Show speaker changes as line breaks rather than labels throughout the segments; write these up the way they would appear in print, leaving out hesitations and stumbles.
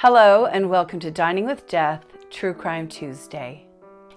Hello and welcome to Dining with Death, True Crime Tuesday.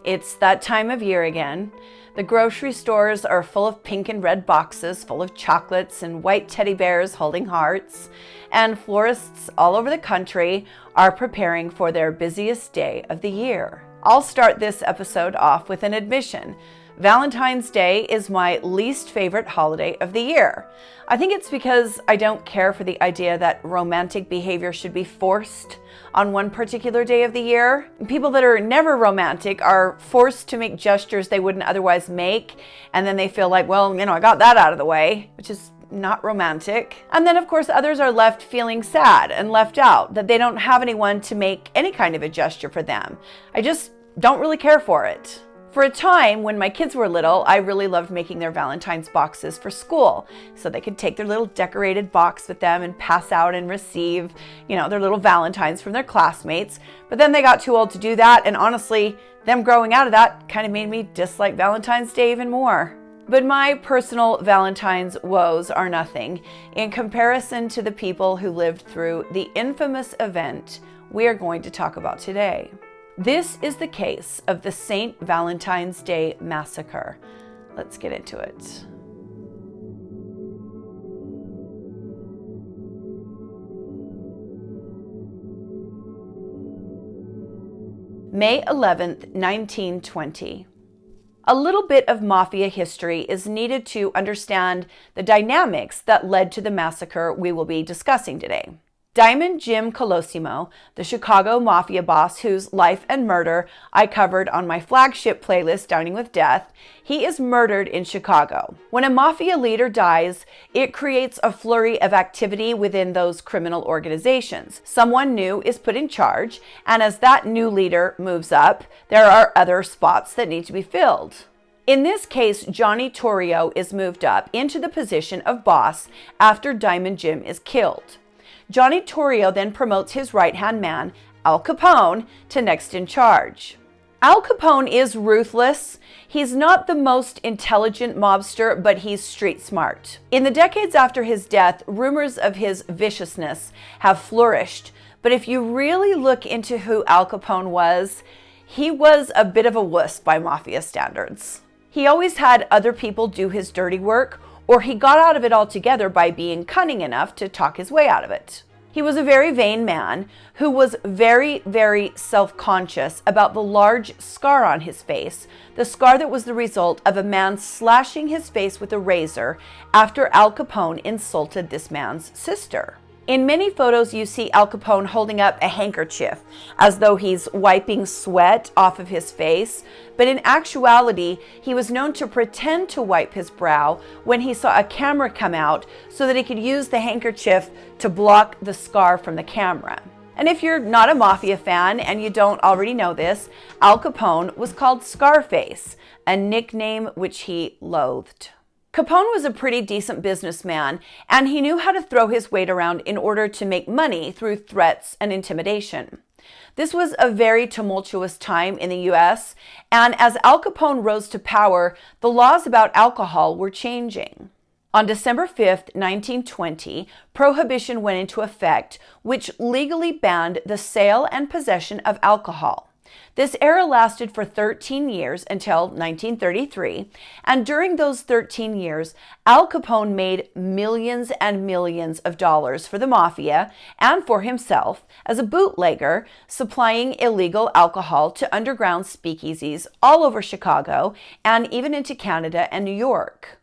It's that time of year again. The grocery stores are full of pink and red boxes full of chocolates and white teddy bears holding hearts, and florists all over the country are preparing for their busiest day of the year. I'll start this episode off with an admission. Valentine's Day is my least favorite holiday of the year. I think it's because I don't care for the idea that romantic behavior should be forced on one particular day of the year. People that are never romantic are forced to make gestures they wouldn't otherwise make, and then they feel like, well, I got that out of the way, which is not romantic. And then, of course, others are left feeling sad and left out, that they don't have anyone to make any kind of a gesture for them. I just don't really care for it. For a time, when my kids were little, I really loved making their Valentine's boxes for school, so they could take their little decorated box with them and pass out and receive, their little Valentines from their classmates. But then they got too old to do that, and honestly, them growing out of that kind of made me dislike Valentine's Day even more. But my personal Valentine's woes are nothing in comparison to the people who lived through the infamous event we are going to talk about today. This is the case of the St. Valentine's Day Massacre. Let's get into it. May 11th, 1920. A little bit of Mafia history is needed to understand the dynamics that led to the massacre we will be discussing today. Diamond Jim Colosimo, the Chicago Mafia boss whose life and murder I covered on my flagship playlist, Dining with Death, he is murdered in Chicago. When a Mafia leader dies, it creates a flurry of activity within those criminal organizations. Someone new is put in charge, and as that new leader moves up, there are other spots that need to be filled. In this case, Johnny Torrio is moved up into the position of boss after Diamond Jim is killed. Johnny Torrio then promotes his right-hand man, Al Capone, to next in charge. Al Capone is ruthless. He's not the most intelligent mobster, but he's street smart. In the decades after his death, rumors of his viciousness have flourished. But if you really look into who Al Capone was, he was a bit of a wuss by Mafia standards. He always had other people do his dirty work, or he got out of it altogether by being cunning enough to talk his way out of it. He was a very vain man who was very, very self-conscious about the large scar on his face, the scar that was the result of a man slashing his face with a razor after Al Capone insulted this man's sister. In many photos, you see Al Capone holding up a handkerchief as though he's wiping sweat off of his face, but in actuality, he was known to pretend to wipe his brow when he saw a camera come out so that he could use the handkerchief to block the scar from the camera. And if you're not a Mafia fan and you don't already know this, Al Capone was called Scarface, a nickname which he loathed. Capone was a pretty decent businessman, and he knew how to throw his weight around in order to make money through threats and intimidation. This was a very tumultuous time in the U.S., and as Al Capone rose to power, the laws about alcohol were changing. On December 5th, 1920, prohibition went into effect, which legally banned the sale and possession of alcohol. This era lasted for 13 years until 1933, and during those 13 years, Al Capone made millions and millions of dollars for the Mafia and for himself as a bootlegger, supplying illegal alcohol to underground speakeasies all over Chicago and even into Canada and New York.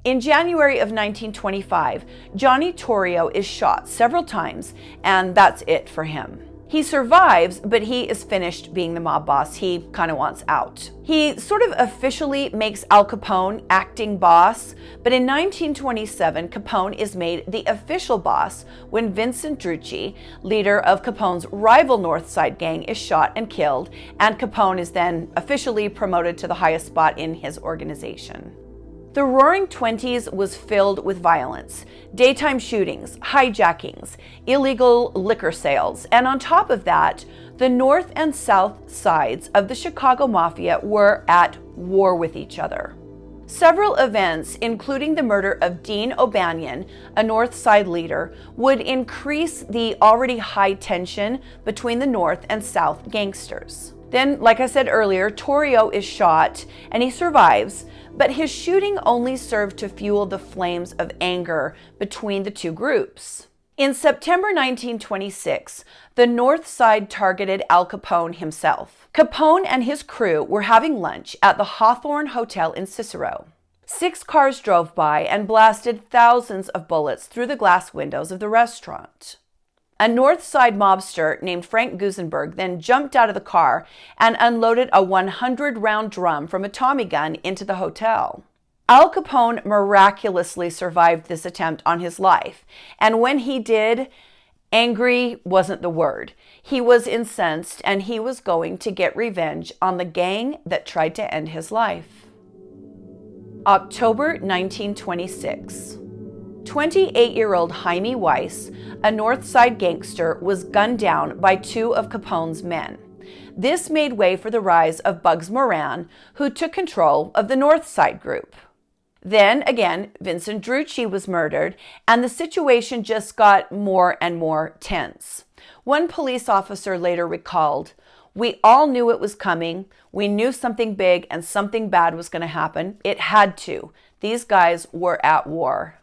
In January of 1925, Johnny Torrio is shot several times, and that's it for him. He survives, but he is finished being the mob boss. He kind of wants out. He sort of officially makes Al Capone acting boss, but in 1927, Capone is made the official boss when Vincent Drucci, leader of Capone's rival North Side gang, is shot and killed, and Capone is then officially promoted to the highest spot in his organization. The Roaring Twenties was filled with violence, daytime shootings, hijackings, illegal liquor sales, and on top of that, the north and south sides of the Chicago Mafia were at war with each other. Several events, including the murder of Dean O'Banion, a North Side leader, would increase the already high tension between the North and South gangsters. Then, like I said earlier, Torrio is shot and he survives, but his shooting only served to fuel the flames of anger between the two groups. In September 1926, the North Side targeted Al Capone himself. Capone and his crew were having lunch at the Hawthorne Hotel in Cicero. 6 cars drove by and blasted thousands of bullets through the glass windows of the restaurant. A North Side mobster named Frank Gusenberg then jumped out of the car and unloaded a 100-round drum from a Tommy gun into the hotel. Al Capone miraculously survived this attempt on his life, and when he did, angry wasn't the word. He was incensed, and he was going to get revenge on the gang that tried to end his life. October 1926. 28-year-old Jaime Weiss, a North Side gangster, was gunned down by 2 of Capone's men. This made way for the rise of Bugs Moran, who took control of the North Side group. Then again, Vincent Drucci was murdered, and the situation just got more and more tense. One police officer later recalled, "We all knew it was coming. We knew something big and something bad was going to happen. It had to. These guys were at war."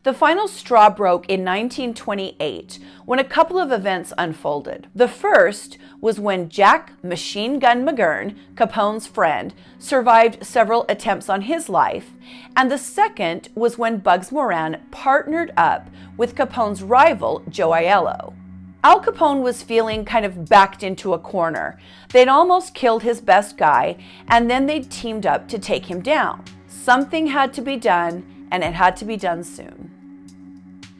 The final straw broke in 1928 when a couple of events unfolded. The first was when Jack "Machine Gun" McGurn, Capone's friend, survived several attempts on his life, and the second was when Bugs Moran partnered up with Capone's rival, Joe Aiello. Al Capone was feeling kind of backed into a corner. They'd almost killed his best guy, and then they'd teamed up to take him down. Something had to be done, and it had to be done soon.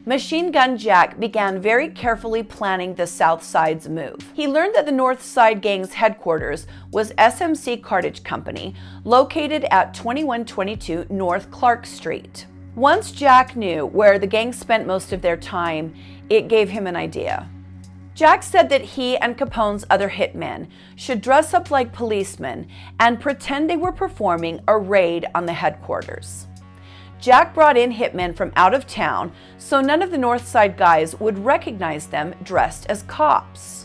Machine Gun Jack began very carefully planning the South Side's move. He learned that the North Side gang's headquarters was SMC Cartage Company, located at 2122 North Clark Street. Once Jack knew where the gang spent most of their time, it gave him an idea. Jack said that he and Capone's other hitmen should dress up like policemen and pretend they were performing a raid on the headquarters. Jack brought in hitmen from out of town so none of the North Side guys would recognize them dressed as cops.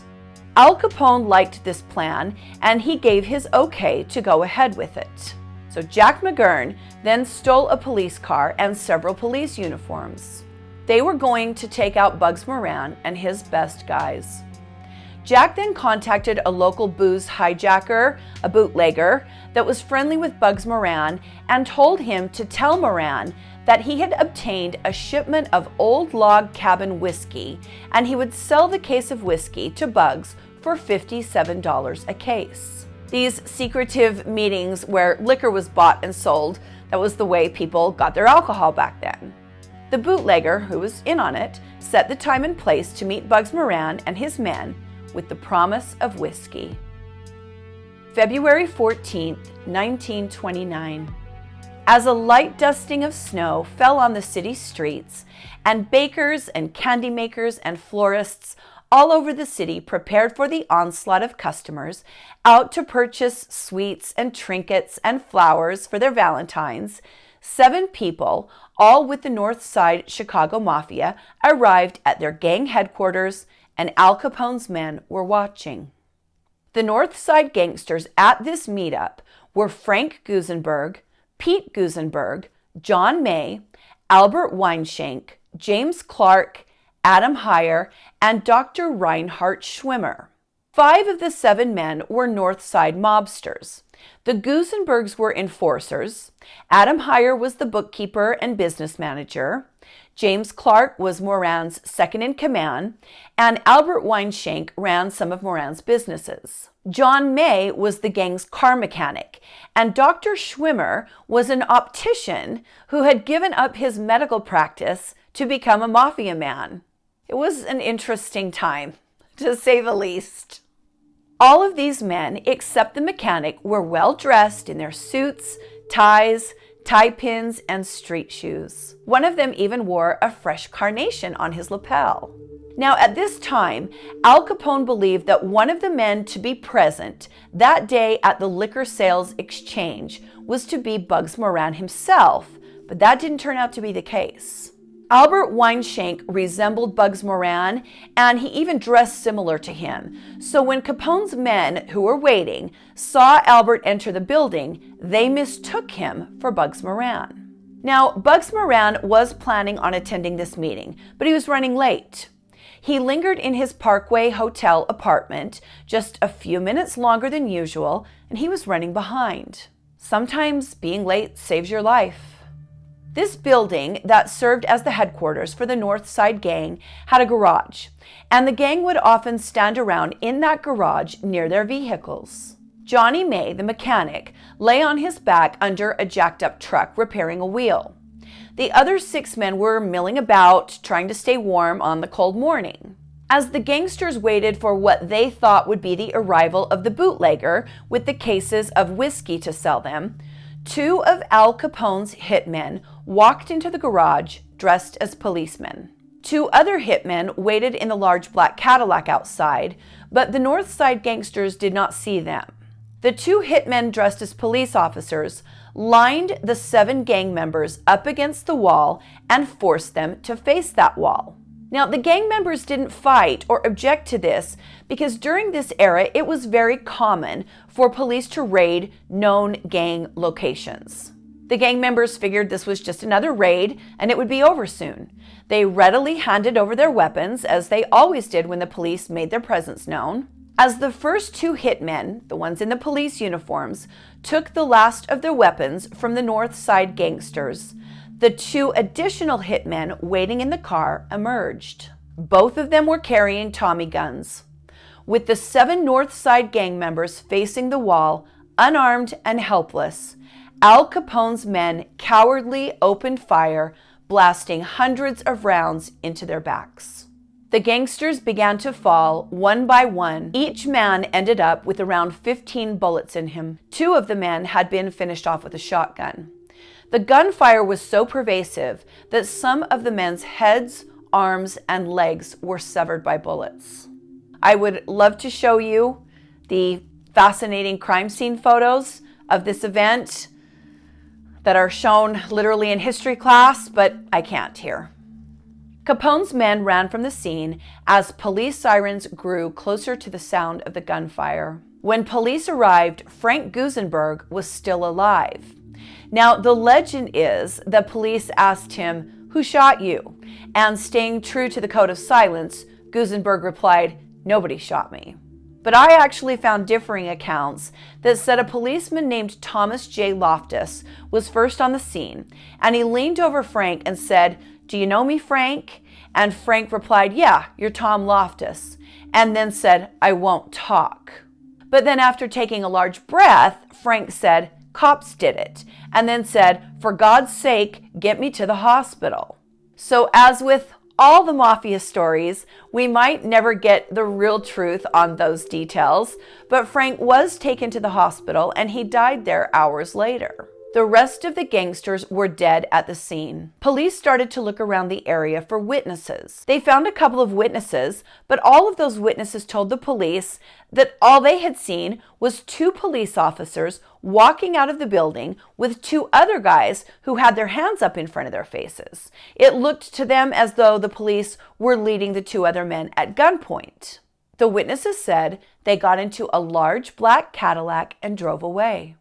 Al Capone liked this plan, and he gave his okay to go ahead with it. So Jack McGurn then stole a police car and several police uniforms. They were going to take out Bugs Moran and his best guys. Jack then contacted a local booze hijacker, a bootlegger, that was friendly with Bugs Moran and told him to tell Moran that he had obtained a shipment of old log cabin whiskey and he would sell the case of whiskey to Bugs for $57 a case. These secretive meetings where liquor was bought and sold, that was the way people got their alcohol back then. The bootlegger, who was in on it, set the time and place to meet Bugs Moran and his men with the promise of whiskey. February 14th, 1929. As a light dusting of snow fell on the city streets, and bakers and candy makers and florists all over the city prepared for the onslaught of customers out to purchase sweets and trinkets and flowers for their Valentines, 7 people, all with the North Side Chicago Mafia, arrived at their gang headquarters, and Al Capone's men were watching. The North Side gangsters at this meetup were Frank Gusenberg, Pete Gusenberg, John May, Albert Weinshank, James Clark, Adam Heyer, and Dr. Reinhard Schwimmer. 5 of the 7 men were North Side mobsters. The Gusenbergs were enforcers. Adam Heyer was the bookkeeper and business manager. James Clark was Moran's second-in-command, and Albert Weinshank ran some of Moran's businesses. John May was the gang's car mechanic, and Dr. Schwimmer was an optician who had given up his medical practice to become a mafia man. It was an interesting time, to say the least. All of these men, except the mechanic, were well dressed in their suits, ties, tie pins, and street shoes. One of them even wore a fresh carnation on his lapel. Now, at this time, Al Capone believed that one of the men to be present that day at the liquor sales exchange was to be Bugs Moran himself, but that didn't turn out to be the case. Albert Weinshank resembled Bugs Moran, and he even dressed similar to him. So when Capone's men, who were waiting, saw Albert enter the building, they mistook him for Bugs Moran. Now, Bugs Moran was planning on attending this meeting, but he was running late. He lingered in his Parkway Hotel apartment just a few minutes longer than usual, and he was running behind. Sometimes being late saves your life. This building that served as the headquarters for the North Side Gang had a garage, and the gang would often stand around in that garage near their vehicles. Johnny May, the mechanic, lay on his back under a jacked-up truck repairing a wheel. The other 6 men were milling about, trying to stay warm on the cold morning. As the gangsters waited for what they thought would be the arrival of the bootlegger with the cases of whiskey to sell them, 2 of Al Capone's hitmen walked into the garage dressed as policemen. 2 other hitmen waited in the large black Cadillac outside, but the North Side gangsters did not see them. The 2 hitmen dressed as police officers lined the 7 gang members up against the wall and forced them to face that wall. Now, the gang members didn't fight or object to this because during this era, it was very common for police to raid known gang locations. The gang members figured this was just another raid and it would be over soon. They readily handed over their weapons, as they always did when the police made their presence known. As the first 2 hitmen, the ones in the police uniforms, took the last of their weapons from the North Side gangsters, the 2 additional hitmen waiting in the car emerged. Both of them were carrying Tommy guns. With the 7 North Side gang members facing the wall, unarmed and helpless, Al Capone's men cowardly opened fire, blasting hundreds of rounds into their backs. The gangsters began to fall one by one. Each man ended up with around 15 bullets in him. 2 of the men had been finished off with a shotgun. The gunfire was so pervasive that some of the men's heads, arms, and legs were severed by bullets. I would love to show you the fascinating crime scene photos of this event that are shown literally in history class, but I can't here. Capone's men ran from the scene as police sirens grew closer to the sound of the gunfire. When police arrived, Frank Gusenberg was still alive. Now, the legend is that police asked him, "Who shot you?" And staying true to the code of silence, Gusenberg replied, "Nobody shot me." But I actually found differing accounts that said a policeman named Thomas J. Loftus was first on the scene, and he leaned over Frank and said, "Do you know me, Frank?" And Frank replied, "Yeah, you're Tom Loftus," and then said, "I won't talk." But then after taking a large breath, Frank said, "Cops did it," and then said, "For God's sake, get me to the hospital." So as with all the Mafia stories, we might never get the real truth on those details, but Frank was taken to the hospital and he died there hours later. The rest of the gangsters were dead at the scene. Police started to look around the area for witnesses. They found a couple of witnesses, but all of those witnesses told the police that all they had seen was 2 police officers walking out of the building with 2 other guys who had their hands up in front of their faces. It looked to them as though the police were leading the 2 other men at gunpoint. The witnesses said they got into a large black Cadillac and drove away.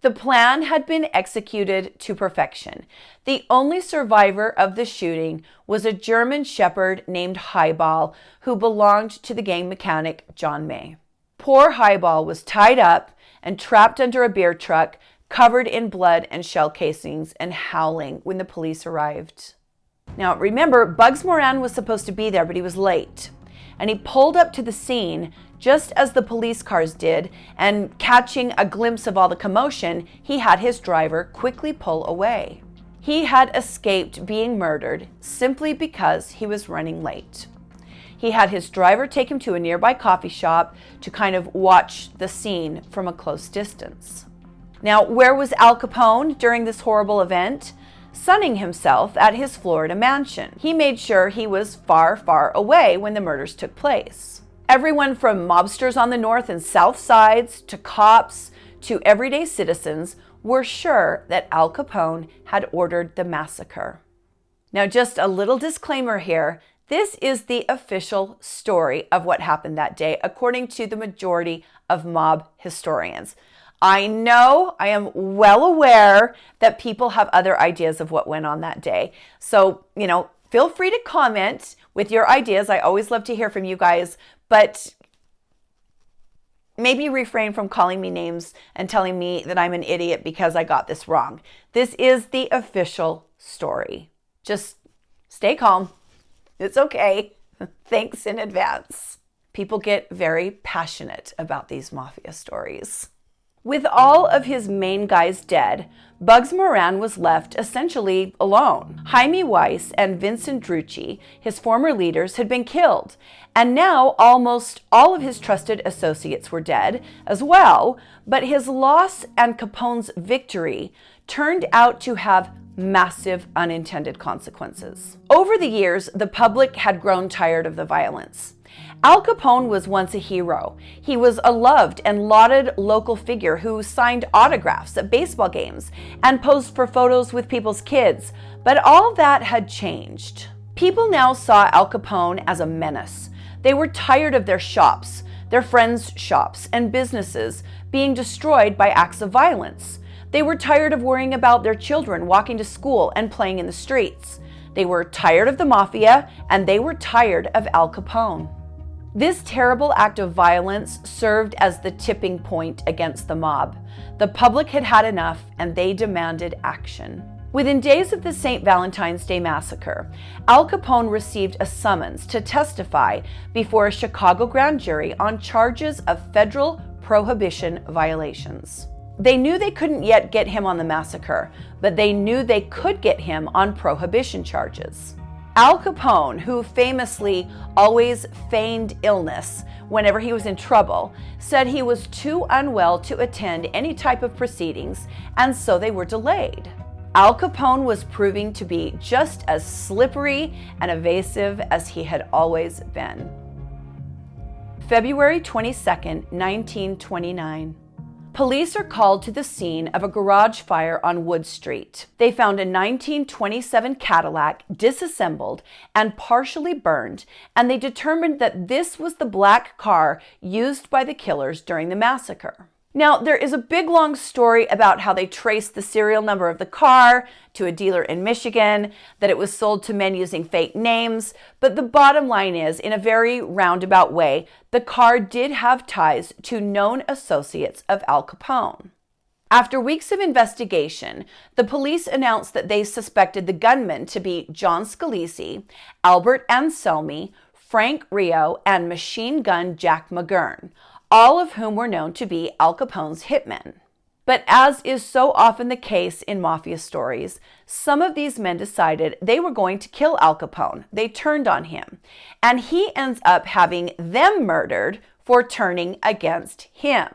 The plan had been executed to perfection. The only survivor of the shooting was a German shepherd named Highball, who belonged to the gang mechanic John May. Poor Highball was tied up and trapped under a beer truck, covered in blood and shell casings, and howling when the police arrived. Now remember, Bugs Moran was supposed to be there, but he was late. And he pulled up to the scene just as the police cars did, and catching a glimpse of all the commotion, he had his driver quickly pull away. He had escaped being murdered simply because he was running late. He had his driver take him to a nearby coffee shop to kind of watch the scene from a close distance. Now, where was Al Capone during this horrible event? sunning himself at his Florida mansion. He made sure he was far, far away when the murders took place. Everyone from mobsters on the north and south sides to cops to everyday citizens were sure that Al Capone had ordered the massacre. Now, just a little disclaimer here. This is the official story of what happened that day, according to the majority of mob historians. I know, I am well aware that people have other ideas of what went on that day. So, feel free to comment with your ideas. I always love to hear from you guys, but maybe refrain from calling me names and telling me that I'm an idiot because I got this wrong. This is the official story. Just stay calm. It's okay. Thanks in advance. People get very passionate about these mafia stories. With all of his main guys dead, Bugs Moran was left essentially alone. Jaime Weiss and Vincent Drucci, his former leaders, had been killed, and now almost all of his trusted associates were dead as well, but his loss and Capone's victory turned out to have massive unintended consequences. Over the years, the public had grown tired of the violence. Al Capone was once a hero. He was a loved and lauded local figure who signed autographs at baseball games and posed for photos with people's kids, but all that had changed. People now saw Al Capone as a menace. They were tired of their shops, their friends' shops, and businesses being destroyed by acts of violence. They were tired of worrying about their children walking to school and playing in the streets. They were tired of the mafia, and they were tired of Al Capone. This terrible act of violence served as the tipping point against the mob. The public had had enough, and they demanded action. Within days of the St. Valentine's Day massacre, Al Capone received a summons to testify before a Chicago grand jury on charges of federal prohibition violations. They knew they couldn't yet get him on the massacre, but they knew they could get him on prohibition charges. Al Capone, who famously always feigned illness whenever he was in trouble, said he was too unwell to attend any type of proceedings, and so they were delayed. Al Capone was proving to be just as slippery and evasive as he had always been. February 22nd, 1929. Police are called to the scene of a garage fire on Wood Street. They found a 1927 Cadillac disassembled and partially burned, and they determined that this was the black car used by the killers during the massacre. Now, there is a big long story about how they traced the serial number of the car to a dealer in Michigan, that it was sold to men using fake names, but the bottom line is, in a very roundabout way, the car did have ties to known associates of Al Capone. After weeks of investigation, the police announced that they suspected the gunman to be John Scalise, Albert Anselmi, Frank Rio, and Machine Gun Jack McGurn, all of whom were known to be Al Capone's hitmen. But as is so often the case in mafia stories, some of these men decided they were going to kill Al Capone. They turned on him, and he ends up having them murdered for turning against him.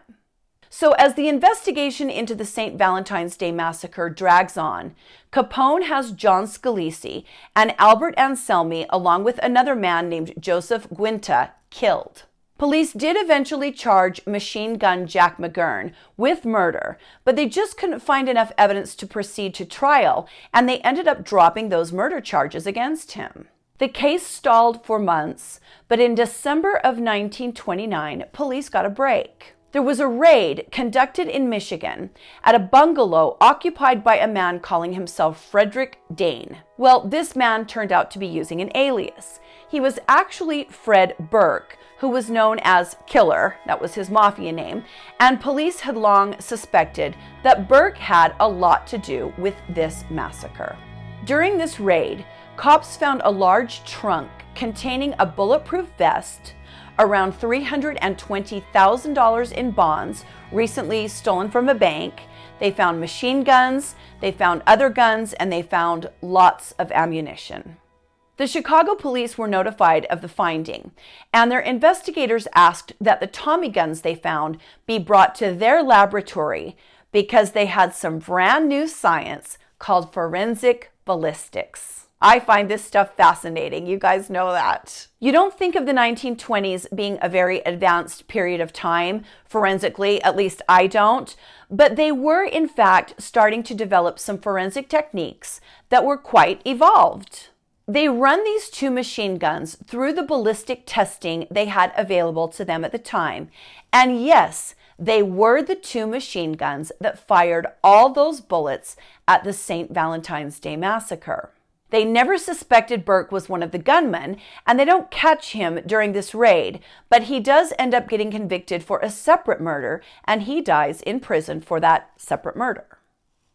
So as the investigation into the St. Valentine's Day massacre drags on, Capone has John Scalise and Albert Anselmi, along with another man named Joseph Guinta, killed. Police did eventually charge Machine Gun Jack McGurn with murder, but they just couldn't find enough evidence to proceed to trial, and they ended up dropping those murder charges against him. The case stalled for months, but in December of 1929, police got a break. There was a raid conducted in Michigan at a bungalow occupied by a man calling himself Frederick Dane. Well, this man turned out to be using an alias. He was actually Fred Burke, who was known as Killer, that was his mafia name, and police had long suspected that Burke had a lot to do with this massacre. During this raid, cops found a large trunk containing a bulletproof vest, around $320,000 in bonds recently stolen from a bank. They found machine guns, they found other guns, and they found lots of ammunition. The Chicago police were notified of the finding, and their investigators asked that the Tommy guns they found be brought to their laboratory because they had some brand new science called forensic ballistics. I find this stuff fascinating. You guys know that. You don't think of the 1920s being a very advanced period of time forensically, at least I don't, but they were in fact starting to develop some forensic techniques that were quite evolved. They run these two machine guns through the ballistic testing they had available to them at the time. And yes, they were the two machine guns that fired all those bullets at the St. Valentine's Day Massacre. They never suspected Burke was one of the gunmen, and they don't catch him during this raid, but he does end up getting convicted for a separate murder, and he dies in prison for that separate murder.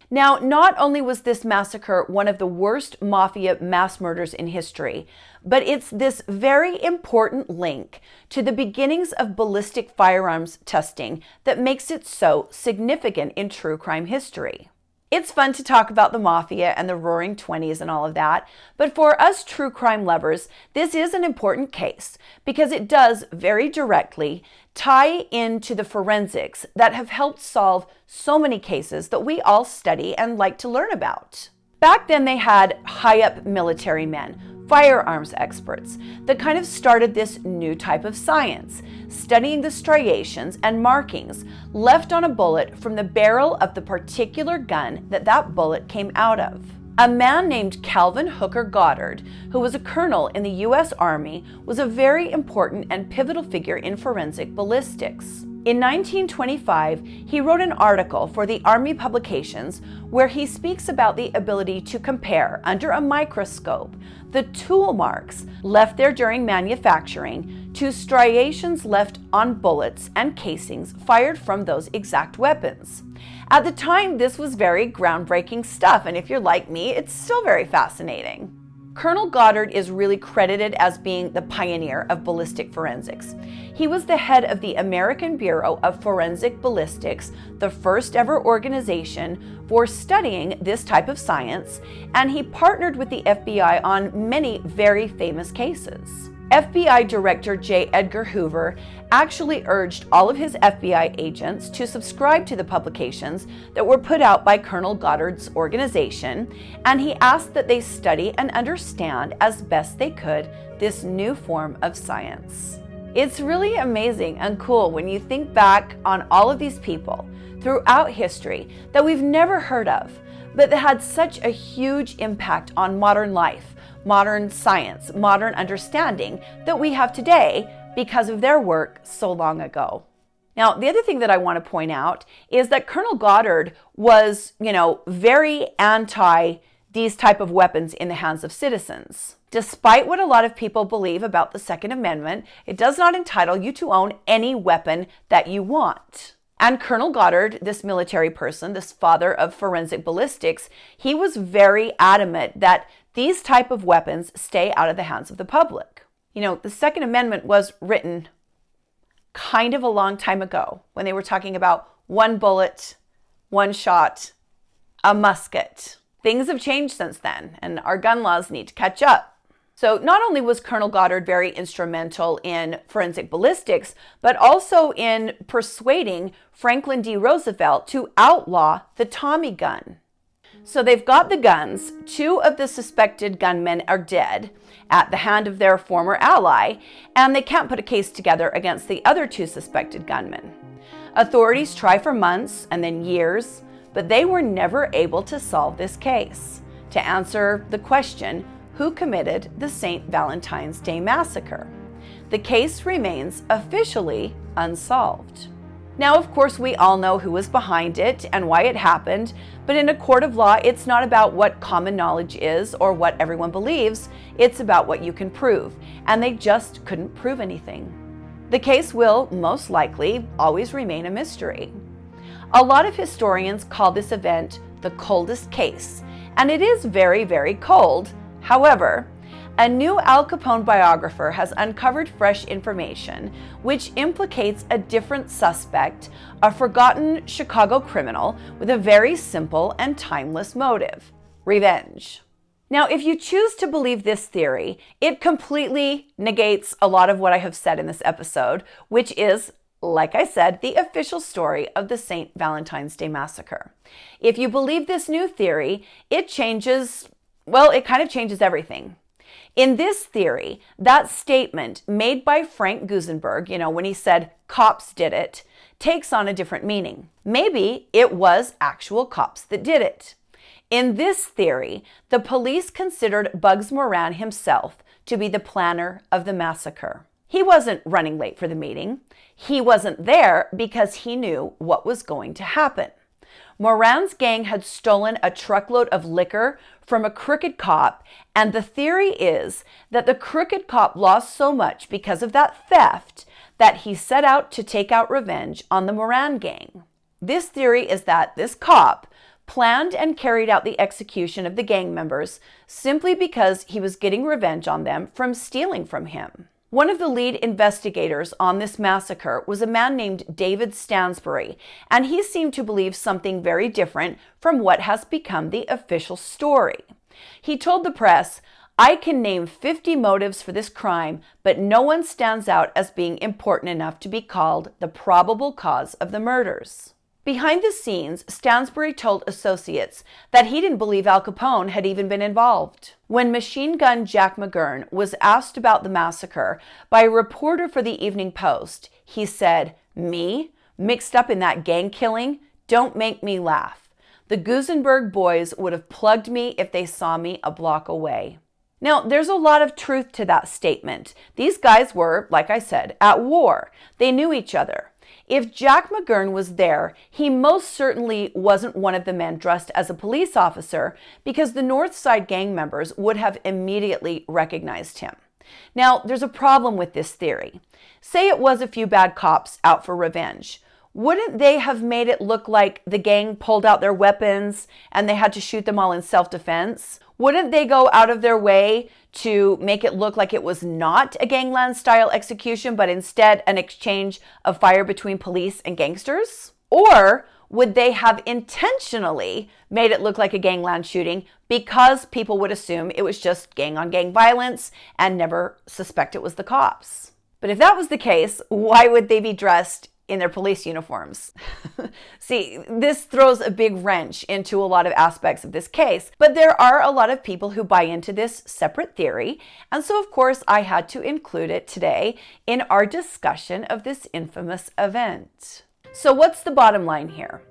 Now, not only was this massacre one of the worst mafia mass murders in history, but it's this very important link to the beginnings of ballistic firearms testing that makes it so significant in true crime history. It's fun to talk about the mafia and the roaring 20s and all of that, but for us true crime lovers, this is an important case because it does very directly tie into the forensics that have helped solve so many cases that we all study and like to learn about. Back then they had high-up military men, firearms experts, that kind of started this new type of science, studying the striations and markings left on a bullet from the barrel of the particular gun that bullet came out of. A man named Calvin Hooker Goddard, who was a colonel in the U.S. Army, was a very important and pivotal figure in forensic ballistics. In 1925, he wrote an article for the Army publications where he speaks about the ability to compare, under a microscope, the tool marks left there during manufacturing to striations left on bullets and casings fired from those exact weapons. At the time, this was very groundbreaking stuff, and if you're like me, it's still very fascinating. Colonel Goddard is really credited as being the pioneer of ballistic forensics. He was the head of the American Bureau of Forensic Ballistics, the first ever organization for studying this type of science, and he partnered with the FBI on many very famous cases. FBI Director J. Edgar Hoover actually urged all of his FBI agents to subscribe to the publications that were put out by Colonel Goddard's organization, and he asked that they study and understand as best they could this new form of science. It's really amazing and cool when you think back on all of these people throughout history that we've never heard of, but that had such a huge impact on modern life, modern science, modern understanding that we have today because of their work so long ago. Now, the other thing that I want to point out is that Colonel Goddard was, very anti these type of weapons in the hands of citizens. Despite what a lot of people believe about the Second Amendment, it does not entitle you to own any weapon that you want. And Colonel Goddard, this military person, this father of forensic ballistics, he was very adamant that these type of weapons stay out of the hands of the public. The Second Amendment was written kind of a long time ago when they were talking about one bullet, one shot, a musket. Things have changed since then, and our gun laws need to catch up. So not only was Colonel Goddard very instrumental in forensic ballistics, but also in persuading Franklin D. Roosevelt to outlaw the Tommy gun. So they've got the guns. 2 of the suspected gunmen are dead at the hand of their former ally, and they can't put a case together against the other 2 suspected gunmen. Authorities try for months and then years, but they were never able to solve this case. To answer the question, who committed the St. Valentine's Day Massacre? The case remains officially unsolved. Now, of course, we all know who was behind it and why it happened, but in a court of law, it's not about what common knowledge is or what everyone believes, it's about what you can prove, and they just couldn't prove anything. The case will, most likely, always remain a mystery. A lot of historians call this event the coldest case, and it is very, very cold. However, a new Al Capone biographer has uncovered fresh information which implicates a different suspect, a forgotten Chicago criminal with a very simple and timeless motive: revenge. Now, if you choose to believe this theory, it completely negates a lot of what I have said in this episode, which is, like I said, the official story of the St. Valentine's Day Massacre. If you believe this new theory, it changes Well, it kind of changes everything. In this theory, that statement made by Frank Gusenberg, when he said cops did it, takes on a different meaning. Maybe it was actual cops that did it. In this theory, the police considered Bugs Moran himself to be the planner of the massacre. He wasn't running late for the meeting. He wasn't there because he knew what was going to happen. Moran's gang had stolen a truckload of liquor from a crooked cop, and the theory is that the crooked cop lost so much because of that theft that he set out to take out revenge on the Moran gang. This theory is that this cop planned and carried out the execution of the gang members simply because he was getting revenge on them from stealing from him. One of the lead investigators on this massacre was a man named David Stansbury, and he seemed to believe something very different from what has become the official story. He told the press, "I can name 50 motives for this crime, but no one stands out as being important enough to be called the probable cause of the murders." Behind the scenes, Stansbury told associates that he didn't believe Al Capone had even been involved. When Machine Gun Jack McGurn was asked about the massacre by a reporter for the Evening Post, he said, "Me? Mixed up in that gang killing? Don't make me laugh. The Gusenberg boys would have plugged me if they saw me a block away." Now, there's a lot of truth to that statement. These guys were, like I said, at war. They knew each other. If Jack McGurn was there, he most certainly wasn't one of the men dressed as a police officer because the North Side gang members would have immediately recognized him. Now, there's a problem with this theory. Say it was a few bad cops out for revenge. Wouldn't they have made it look like the gang pulled out their weapons and they had to shoot them all in self-defense? Wouldn't they go out of their way to make it look like it was not a gangland-style execution, but instead an exchange of fire between police and gangsters? Or would they have intentionally made it look like a gangland shooting because people would assume it was just gang-on-gang violence and never suspect it was the cops? But if that was the case, why would they be dressed in their police uniforms? See, this throws a big wrench into a lot of aspects of this case, but there are a lot of people who buy into this separate theory, and so of course I had to include it today in our discussion of this infamous event. So what's the bottom line here?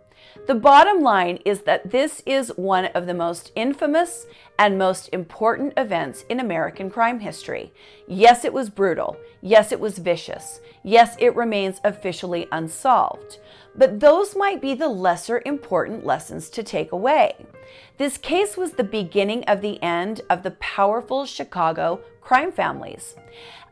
The bottom line is that this is one of the most infamous and most important events in American crime history. Yes, it was brutal. Yes, it was vicious. Yes, it remains officially unsolved. But those might be the lesser important lessons to take away. This case was the beginning of the end of the powerful Chicago crime families.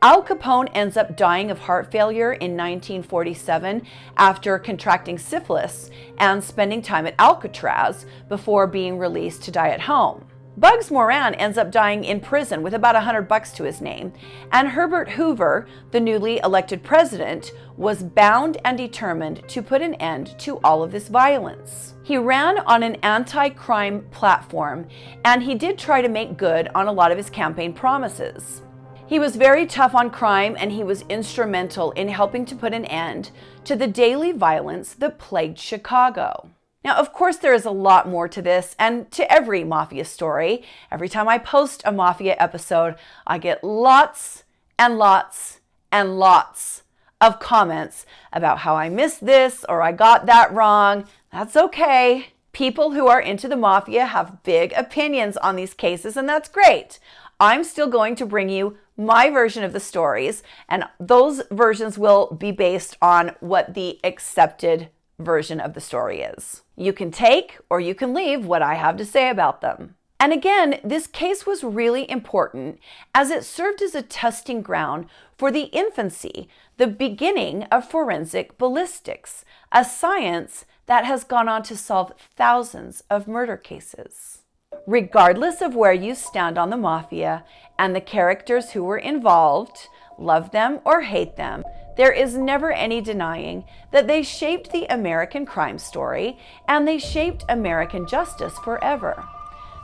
Al Capone ends up dying of heart failure in 1947 after contracting syphilis and spending time at Alcatraz before being released to die at home. Bugs Moran ends up dying in prison with about $100 to his name, and Herbert Hoover, the newly elected president, was bound and determined to put an end to all of this violence. He ran on an anti-crime platform, and he did try to make good on a lot of his campaign promises. He was very tough on crime, and he was instrumental in helping to put an end to the daily violence that plagued Chicago. Now, of course, there is a lot more to this and to every Mafia story. Every time I post a Mafia episode, I get lots and lots and lots of comments about how I missed this or I got that wrong. That's okay. People who are into the Mafia have big opinions on these cases, and that's great. I'm still going to bring you my version of the stories, and those versions will be based on what the accepted version of the story is. You can take or you can leave what I have to say about them. And again, this case was really important as it served as a testing ground for the infancy, the beginning of forensic ballistics, a science that has gone on to solve thousands of murder cases. Regardless of where you stand on the Mafia and the characters who were involved, love them or hate them, there is never any denying that they shaped the American crime story and they shaped American justice forever.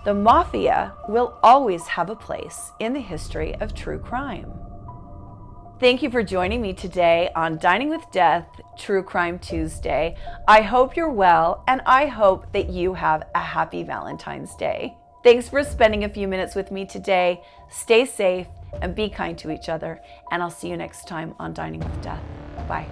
The Mafia will always have a place in the history of true crime. Thank you for joining me today on Dining with Death, True Crime Tuesday. I hope you're well, and I hope that you have a happy Valentine's Day. Thanks for spending a few minutes with me today. Stay safe and be kind to each other, and I'll see you next time on Dining with Death. Bye.